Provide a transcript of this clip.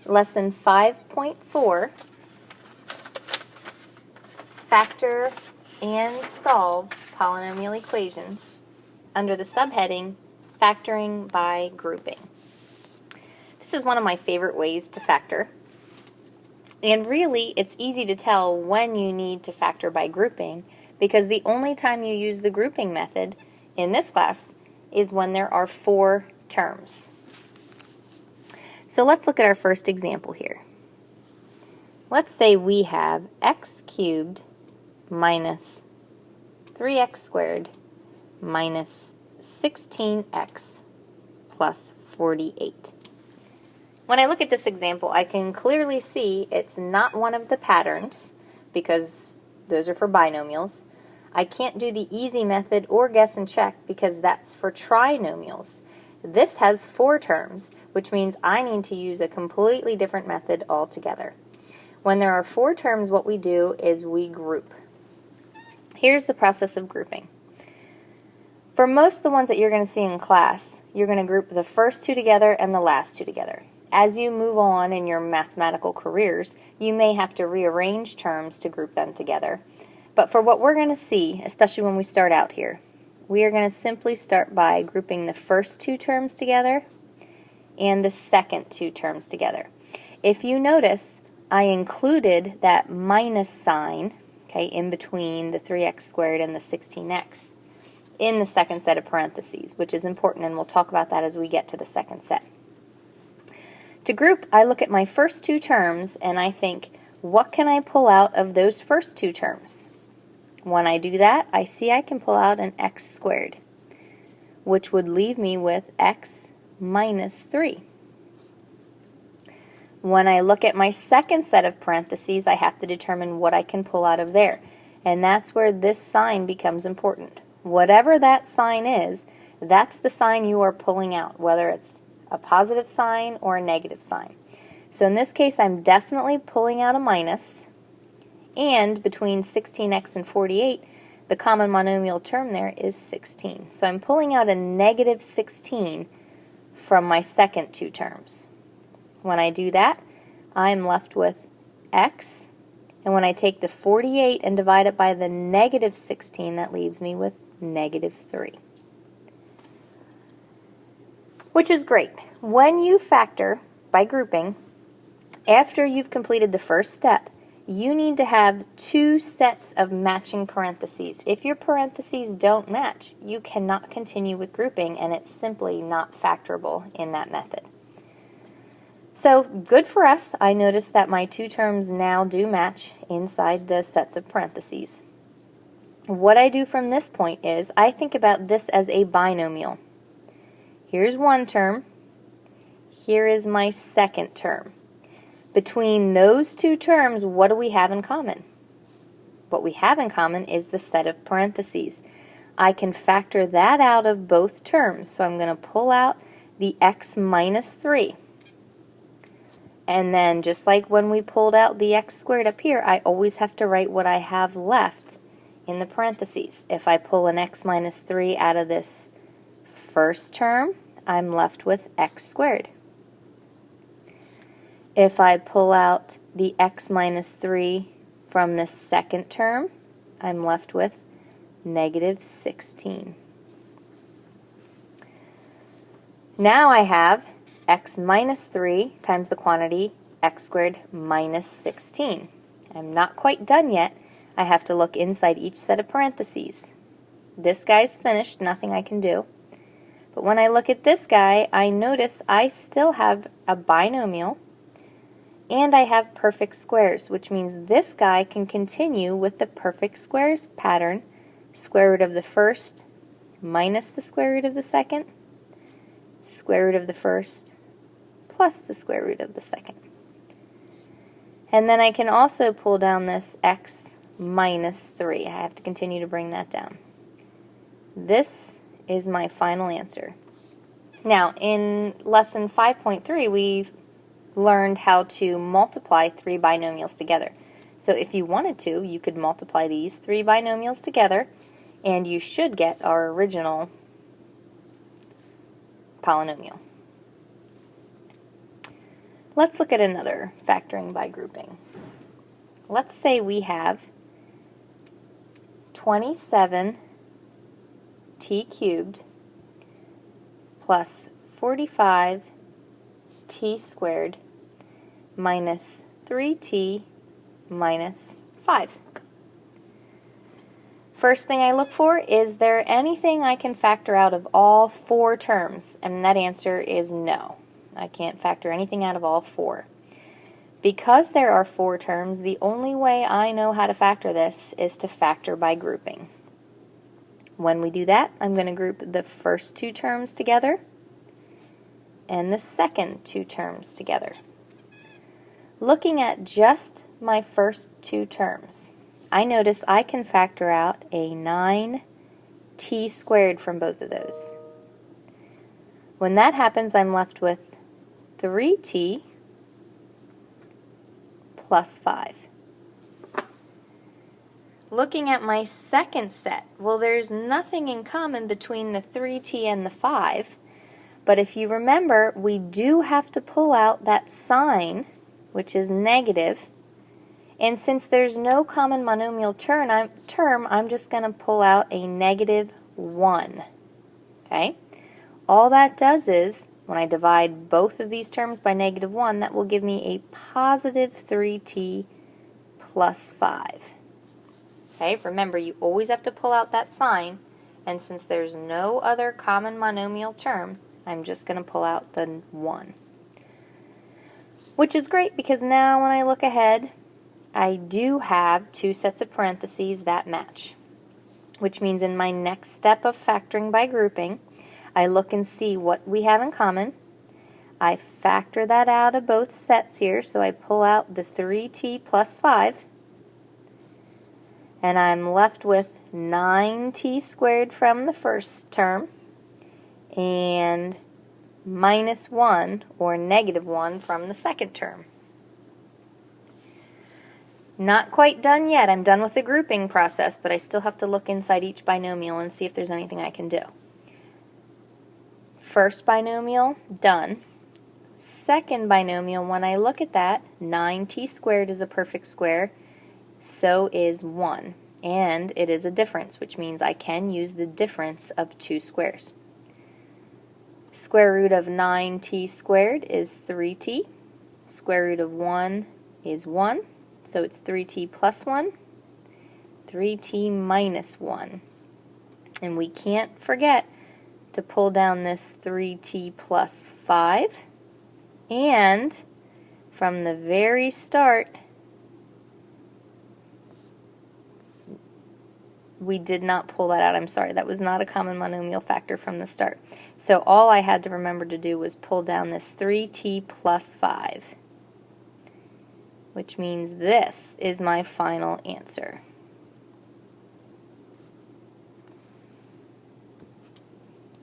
Lesson 5.4, Factor and Solve Polynomial Equations, under the subheading, Factoring by Grouping. This is one of my favorite ways to factor. And really, it's easy to tell when you need to factor by grouping, because the only time you use the grouping method in this class is when there are 4 terms. So let's look at our first example here. Let's say we have x cubed minus 3x squared minus 16x plus 48. When I look at this example, I can clearly see it's not one of the patterns, because those are for binomials. I can't do the easy method or guess and check, because that's for trinomials. This has 4 terms, which means I need to use a completely different method altogether. When there are 4 terms, what we do is we group. Here's the process of grouping. For most of the ones that you're going to see in class, you're going to group the first 2 together and the last 2 together. As you move on in your mathematical careers, you may have to rearrange terms to group them together. But for what we're going to see, especially when we start out here, we are going to simply start by grouping the first 2 terms together and the second 2 terms together. If you notice, I included that minus sign, okay, in between the 3x squared and the 16x in the second set of parentheses, which is important, and we'll talk about that as we get to the second set. To group, I look at my first 2 terms and I think, what can I pull out of those first 2 terms? When I do that, I see I can pull out an x squared, which would leave me with x minus 3. When I look at my second set of parentheses, I have to determine what I can pull out of there. And that's where this sign becomes important. Whatever that sign is, that's the sign you are pulling out, whether it's a positive sign or a negative sign. So in this case, I'm definitely pulling out a minus. And between 16x and 48, the common monomial term there is 16. So I'm pulling out a negative 16 from my second 2 terms. When I do that, I'm left with x. And when I take the 48 and divide it by the negative 16, that leaves me with negative 3. Which is great. When you factor by grouping, after you've completed the first step, you need to have 2 sets of matching parentheses. If your parentheses don't match, you cannot continue with grouping, and it's simply not factorable in that method. So, good for us. I noticed that my 2 terms now do match inside the sets of parentheses. What I do from this point is I think about this as a binomial. Here's one term. Here is my second term. Between those 2 terms, what do we have in common? What we have in common is the set of parentheses. I can factor that out of both terms. So I'm going to pull out the x minus 3. And then just like when we pulled out the x squared up here, I always have to write what I have left in the parentheses. If I pull an x minus 3 out of this first term, I'm left with x squared. If I pull out the x minus 3 from the second term, I'm left with negative 16. Now I have x minus 3 times the quantity x squared minus 16. I'm not quite done yet. I have to look inside each set of parentheses. This guy's finished, nothing I can do. But when I look at this guy, I notice I still have a binomial and I have perfect squares, which means this guy can continue with the perfect squares pattern, square root of the first minus the square root of the second, square root of the first plus the square root of the second. And then I can also pull down this x minus 3. I have to continue to bring that down. This is my final answer. Now, in lesson 5.3, we learned how to multiply 3 binomials together. So if you wanted to, you could multiply these 3 binomials together, and you should get our original polynomial. Let's look at another factoring by grouping. Let's say we have 27t cubed plus 45t squared minus 3t minus 5. First thing I look for, is there anything I can factor out of all 4 terms? And that answer is no. I can't factor anything out of all 4. Because there are 4 terms, the only way I know how to factor this is to factor by grouping. When we do that, I'm going to group the first 2 terms together and the second 2 terms together. Looking at just my first 2 terms, I notice I can factor out a 9t squared from both of those. When that happens, I'm left with 3t plus 5. Looking at my second set, well, there's nothing in common between the 3t and the 5, but if you remember, we do have to pull out that sign, which is negative, and since there's no common monomial term, I'm just going to pull out a negative 1. Okay? All that does is, when I divide both of these terms by negative 1, that will give me a positive 3t plus 5. Okay? Remember, you always have to pull out that sign, and since there's no other common monomial term, I'm just going to pull out the 1. Which is great, because now when I look ahead, I do have 2 sets of parentheses that match, which means in my next step of factoring by grouping, I look and see what we have in common. I factor that out of both sets here, so I pull out the 3t plus 5, and I'm left with 9t squared from the first term and minus 1, or negative 1, from the second term. Not quite done yet. I'm done with the grouping process, but I still have to look inside each binomial and see if there's anything I can do. First binomial, done. Second binomial, when I look at that, 9t squared is a perfect square, so is 1. And it is a difference, which means I can use the difference of 2 squares. Square root of 9t squared is 3t. Square root of 1 is 1. So it's 3t plus 1, 3t minus 1. And we can't forget to pull down this 3t plus 5. And from the very start, we did not pull that out. I'm sorry, that was not a common monomial factor from the start. So all I had to remember to do was pull down this 3t plus 5. Which means this is my final answer.